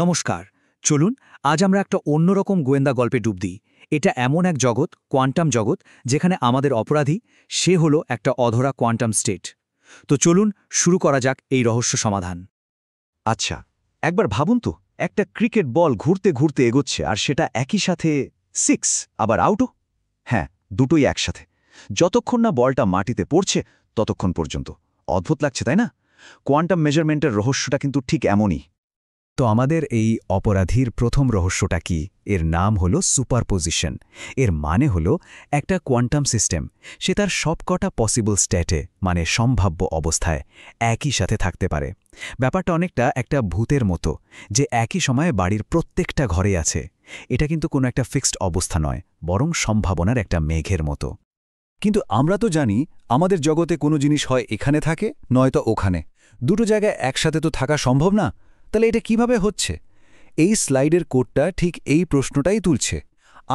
নমস্কার। চলুন আজ আমরা একটা অন্যরকম গোয়েন্দা গল্পে ডুব দিই। এটা এমন এক জগৎ, কোয়ান্টাম জগৎ, যেখানে আমাদের অপরাধী সে হলো একটা অধরা কোয়ান্টাম স্টেট। তো চলুন শুরু করা যাক এই রহস্য সমাধান। আচ্ছা, একবার ভাবুন তো, একটা ক্রিকেট বল ঘুরতে ঘুরতে এগোচ্ছে আর সেটা একই সাথে 6 আবার আউটও। হ্যাঁ, দুটোই একসাথে। যতক্ষণ না বলটা মাটিতে পড়ছে ততক্ষণ পর্যন্ত। অদ্ভুত লাগছে, তাই না? কোয়ান্টাম মেজারমেন্টের রহস্যটা কিন্তু ঠিক এমনই। তো আমাদের এই অপরাধীর প্রথম রহস্যটা কি? এর নাম হলো সুপারপোজিশন। এর মানে হলো একটা কোয়ান্টাম সিস্টেম সে তার সবকটা পসিবল স্ট্যাটে, মানে সম্ভাব্য অবস্থায়, একই সাথে থাকতে পারে। ব্যাপারটা অনেকটা একটা ভূতের মতো, যে একই সময়ে বাড়ির প্রত্যেকটা ঘরে আছে। এটা কিন্তু কোনো একটা ফিক্সড অবস্থা নয়, বরং সম্ভাবনার একটা মেঘের মতো। কিন্তু আমরা তো জানি আমাদের জগতে কোনো জিনিস হয় এখানে থাকে, নয়তো ওখানে। দুটো জায়গায় একসাথে তো থাকা সম্ভব না। তাহলে এটা কিভাবে হচ্ছে? এই স্লাইডের কোডটা ঠিক এই প্রশ্নটাই তুলছে।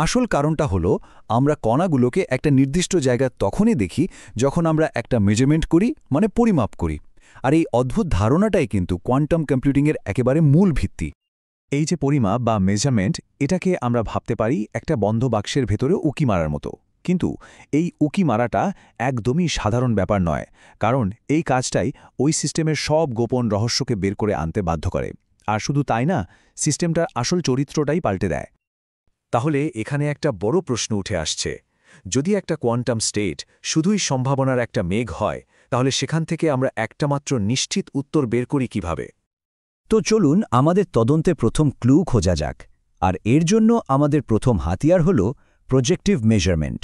আসল কারণটা হলো, আমরা কণাগুলোকে একটা নির্দিষ্ট জায়গায় তখনই দেখি যখন আমরা একটা মেজারমেন্ট করি, মানে পরিমাপ করি। আর এই অদ্ভুত ধারণাটাই কিন্তু কোয়ান্টাম কম্পিউটিংয়ের একেবারে মূল ভিত্তি। এই যে পরিমাপ বা মেজারমেন্ট, এটাকে আমরা ভাবতে পারি একটা বন্ধ বাক্সের ভেতরে উকি মারার মতো। কিন্তু এই উকি মারাটা একদমই সাধারণ ব্যাপার নয়, কারণ এই কাজটাই ওই সিস্টেমের সব গোপন রহস্যকে বের করে আনতে বাধ্য করে। আর শুধু তাই না, সিস্টেমটার আসল চরিত্রটাই পাল্টে দেয়। তাহলে এখানে একটা বড় প্রশ্ন উঠে আসছে, যদি একটা কোয়ান্টাম স্টেট শুধুই সম্ভাবনার একটা মেঘ হয়, তাহলে সেখান থেকে আমরা একটা মাত্র নিশ্চিত উত্তর বের করি কিভাবে? তো চলুন আমাদের তদন্তে প্রথম ক্লু খোঁজা যাক। আর এর জন্য আমাদের প্রথম হাতিয়ার হল প্রজেক্টিভ মেজারমেন্ট।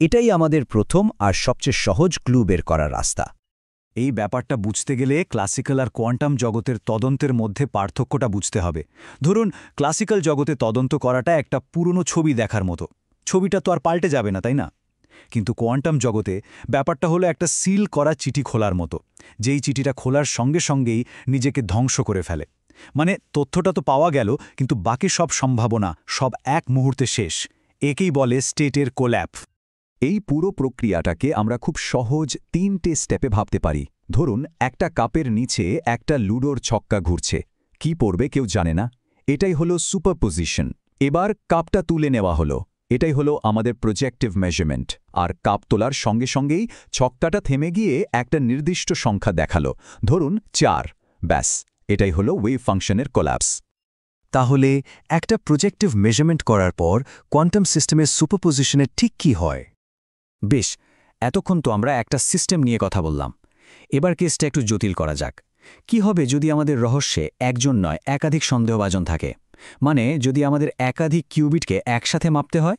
এটাই আমাদের প্রথম আর সবচেয়ে সহজ ক্লু বের করার রাস্তা। এই ব্যাপারটা বুঝতে গেলে ক্লাসিক্যাল আর কোয়ান্টাম জগতের তদন্তের মধ্যে পার্থক্যটা বুঝতে হবে। ধরুন, ক্লাসিক্যাল জগতে তদন্ত করাটা একটা পুরনো ছবি দেখার মতো। ছবিটা তো আর পাল্টে যাবে না, তাই না? কিন্তু কোয়ান্টাম জগতে ব্যাপারটা হলো একটা সিল করা চিঠি খোলার মতো, যেই চিঠিটা খোলার সঙ্গে সঙ্গেই নিজেকে ধ্বংস করে ফেলে। মানে তথ্যটা তো পাওয়া গেল, কিন্তু বাকি সব সম্ভাবনা সব এক মুহূর্তে শেষ। একেই বলে স্টেটের কোল্যাপ। এই পুরো প্রক্রিয়াটাকে আমরা খুব সহজ 3টে স্টেপে ভাবতে পারি। ধরুন, একটা কাপের নিচে একটা লুডোর ছক্কা ঘুরছে। কি পড়বে কেউ জানে না। এটাই হলো সুপারপোজিশন। এবার কাপটা তুলে নেওয়া হলো। এটাই হলো আমাদের প্রজেক্টিভ মেজারমেন্ট। আর কাপ তোলার সঙ্গে সঙ্গেই ছক্কাটা থেমে গিয়ে একটা নির্দিষ্ট সংখ্যা দেখালো, ধরুন 4। ব্যাস, এটাই হলো ওয়েভ ফাংশনের কোল্যাপস। তাহলে একটা প্রজেক্টিভ মেজারমেন্ট করার পর কোয়ান্টাম সিস্টেমের সুপারপোজিশনের ঠিক কি হয়? বেশ, এতক্ষণ তো আমরা একটা সিস্টেম নিয়ে কথা বললাম। এবার কেসটা একটু জটিল করা যাক। কি হবে যদি আমাদের রহস্যে একজন নয় একাধিক সন্দেহভাজন থাকে? মানে যদি আমাদের একাধিক কিউবিটকে একসাথে মাপতে হয়?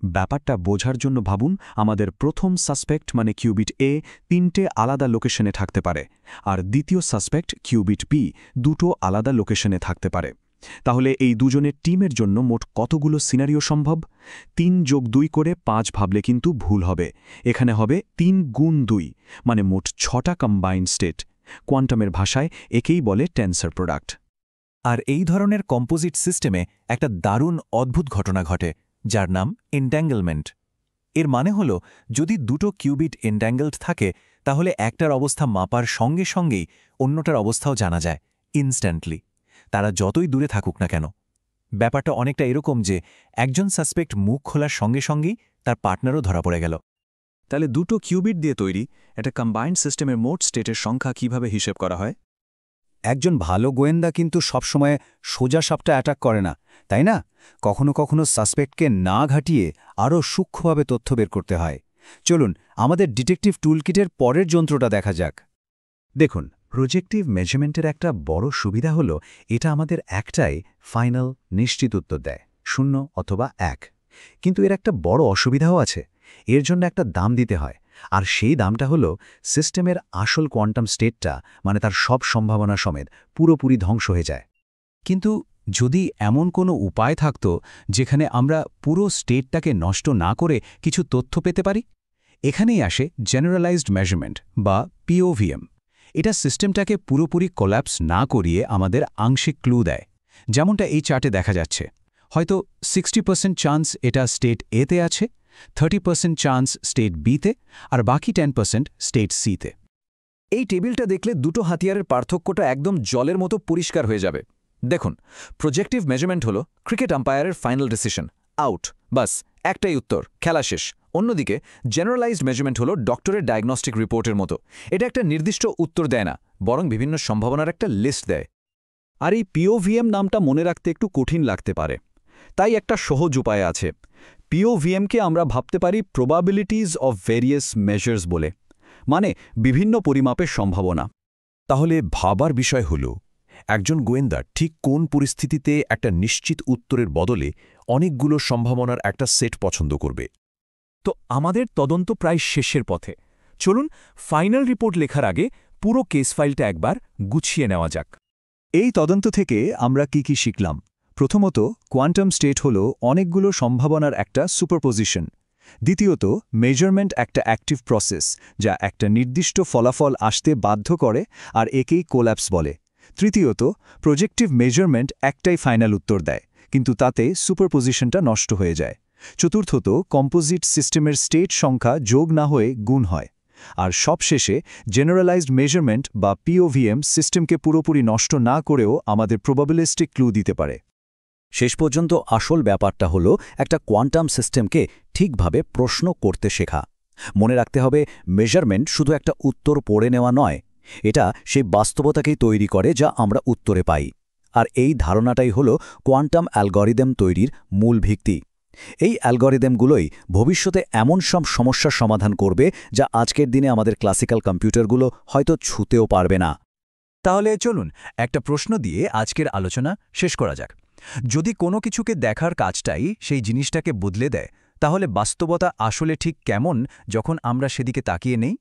ব্যাপারটা বোঝার জন্য ভাবুন, আমাদের প্রথম সাসপেক্ট মানে কিউবিট এ 3টে আলাদা লোকেশনে থাকতে পারে, আর দ্বিতীয় সাসপেক্ট কিউবিট বি 2টো আলাদা লোকেশনে থাকতে পারে। তাহলে এই দুজনের টিমের জন্য মোট কতগুলো সিনারিও সম্ভব? 3+2 করে 5 ভাবলে কিন্তু ভুল হবে। এখানে হবে 3×2, মানে মোট 6টা কম্বাইন্ড স্টেট। কোয়ান্টামের ভাষায় একেই বলে টেন্সর প্রোডাক্ট। আর এই ধরনের কম্পোজিট সিস্টেমে একটা দারুণ অদ্ভুত ঘটনা ঘটে, যার নাম এন্ট্যাঙ্গলমেন্ট। এর মানে হল, যদি দুটো কিউবিট এন্ট্যাঙ্গলড থাকে, তাহলে একটার অবস্থা মাপার সঙ্গে সঙ্গেই অন্যটার অবস্থাও জানা যায়, ইনস্ট্যান্টলি। তারা যতই দূরে থাকুক না কেন। ব্যাপারটা অনেকটা এরকম যে একজন সাসপেক্ট মুখ খোলার সঙ্গে সঙ্গেই তার পার্টনারও ধরা পড়ে গেল। তাহলে দুটো কিউবিট দিয়ে তৈরি একটা কম্বাইন্ড সিস্টেমের মোট স্টেটের সংখ্যা কিভাবে হিসেব করা হয়? একজন ভালো গোয়েন্দা কিন্তু সবসময় সোজা সাপটা অ্যাটাক করে না, তাই না? কখনো কখনো সাসপেক্টকে না ঘাটিয়ে আরও সূক্ষ্মভাবে তথ্য বের করতে হয়। চলুন আমাদের ডিটেকটিভ টুলকিটের পরের যন্ত্রটা দেখা যাক। দেখুন, প্রজেক্টিভ মেজারমেন্টের একটা বড় সুবিধা হলো, এটা আমাদের একটাই ফাইনাল নিশ্চিত উত্তর দেয়, 0 অথবা 1। কিন্তু এর একটা বড় অসুবিধাও আছে। এর জন্য একটা দাম দিতে হয়। আর সেই দামটা হলো সিস্টেমের আসল কোয়ান্টাম স্টেটটা, মানে তার সব সম্ভাবনা সমেত পুরোপুরি ধ্বংস হয়ে যায়। কিন্তু যদি এমন কোনো উপায় থাকত যেখানে আমরা পুরো স্টেটটাকে নষ্ট না করে কিছু তথ্য পেতে পারি, এখানেই আসে জেনারেলাইজড মেজারমেন্ট বা পিওভিএম। এটা সিস্টেমটাকে পুরোপুরি কোল্যাপস না করিয়ে আমাদের আংশিক ক্লু দেয়। যেমনটা এই চার্টে দেখা যাচ্ছে, হয়তো 60% চান্স এটা স্টেট এতে আছে, 30% চান্স স্টেট বিতে, আর বাকি 10% স্টেট সিতে। এই টেবিলটা দেখলে দুটো হাতিয়ারের পার্থক্যটা একদম জলের মতো পরিষ্কার হয়ে যাবে। দেখুন, প্রজেক্টিভ মেজারমেন্ট হলো ক্রিকেট আম্পায়ারের ফাইনাল ডিসিশন, আউট, বাস একটাই উত্তর, খেলা শেষ। অন্যদিকে জেনারেলাইজড মেজারমেন্ট হলো ডক্টরের ডায়াগনস্টিক রিপোর্টের মতো। এটা একটা নির্দিষ্ট উত্তর দেয় না, বরং বিভিন্ন সম্ভাবনার একটা লিস্ট দেয়। আর এই পিওভিএম নামটা মনে রাখতে একটু কঠিন লাগতে পারে, তাই একটা সহজ উপায় আছে। পিওভিএমকে আমরা ভাবতে পারি প্রবাবিলিটিজ অফ ভেরিয়াস মেজার্স বলে, মানে বিভিন্ন পরিমাপের সম্ভাবনা। তাহলে ভাবার বিষয় হল একজন গোয়েন্দা ঠিক কোন পরিস্থিতিতে একটা নিশ্চিত উত্তরের বদলে অনেকগুলো সম্ভাবনার একটা সেট পছন্দ করবে। তো আমাদের তদন্ত প্রায় শেষের পথে। চলুন ফাইনাল রিপোর্ট লেখার আগে পুরো কেস ফাইলটা একবার গুছিয়ে নেওয়া যাক। এই তদন্ত থেকে আমরা কি শিখলাম? প্রথমত, কোয়ান্টাম স্টেট হল অনেকগুলো সম্ভাবনার একটা সুপারপোজিশন। দ্বিতীয়ত, মেজারমেন্ট একটা অ্যাক্টিভ প্রসেস, যা একটা নির্দিষ্ট ফলাফল আসতে বাধ্য করে, আর একেই কোল্যাপস বলে। তৃতীয়ত, প্রজেক্টিভ মেজারমেন্ট একটাই ফাইনাল উত্তর দেয়, কিন্তু তাতে সুপারপোজিশনটা নষ্ট হয়ে যায়। চতুর্থত, কম্পোজিট সিস্টেমের স্টেট সংখ্যা যোগ না হয়ে গুণ হয়। আর সবশেষে, জেনারেলাইজড মেজারমেন্ট বা পিওভিএম সিস্টেমকে পুরোপুরি নষ্ট না করেও আমাদের প্রবাবিলিস্টিক ক্লু দিতে পারে। শেষ পর্যন্ত আসল ব্যাপারটা হলো একটা কোয়ান্টাম সিস্টেমকে ঠিকভাবে প্রশ্ন করতে শেখা। মনে রাখতে হবে, মেজারমেন্ট শুধু একটা উত্তর পড়ে নেওয়া নয়, এটা সেই বাস্তবতাকেই তৈরি করে যা আমরা উত্তরে পাই। আর এই ধারণাটাই হলো কোয়ান্টাম অ্যালগরিদম তৈরির মূল ভিত্তি। এই অ্যালগরিদমগুলোই ভবিষ্যতে এমন সব সমস্যার সমাধান করবে যা আজকের দিনে আমাদের ক্লাসিক্যাল কম্পিউটারগুলো হয়তো ছুঁতেও পারবে না। তাহলে চলুন একটা প্রশ্ন দিয়ে আজকের আলোচনা শেষ করা যাক। যদি কোনো কিছুকে দেখার কাজটাই সেই জিনিসটাকে বদলে দেয়, তাহলে বাস্তবতা আসলে ঠিক কেমন যখন আমরা সেদিকে তাকিয়ে নেই?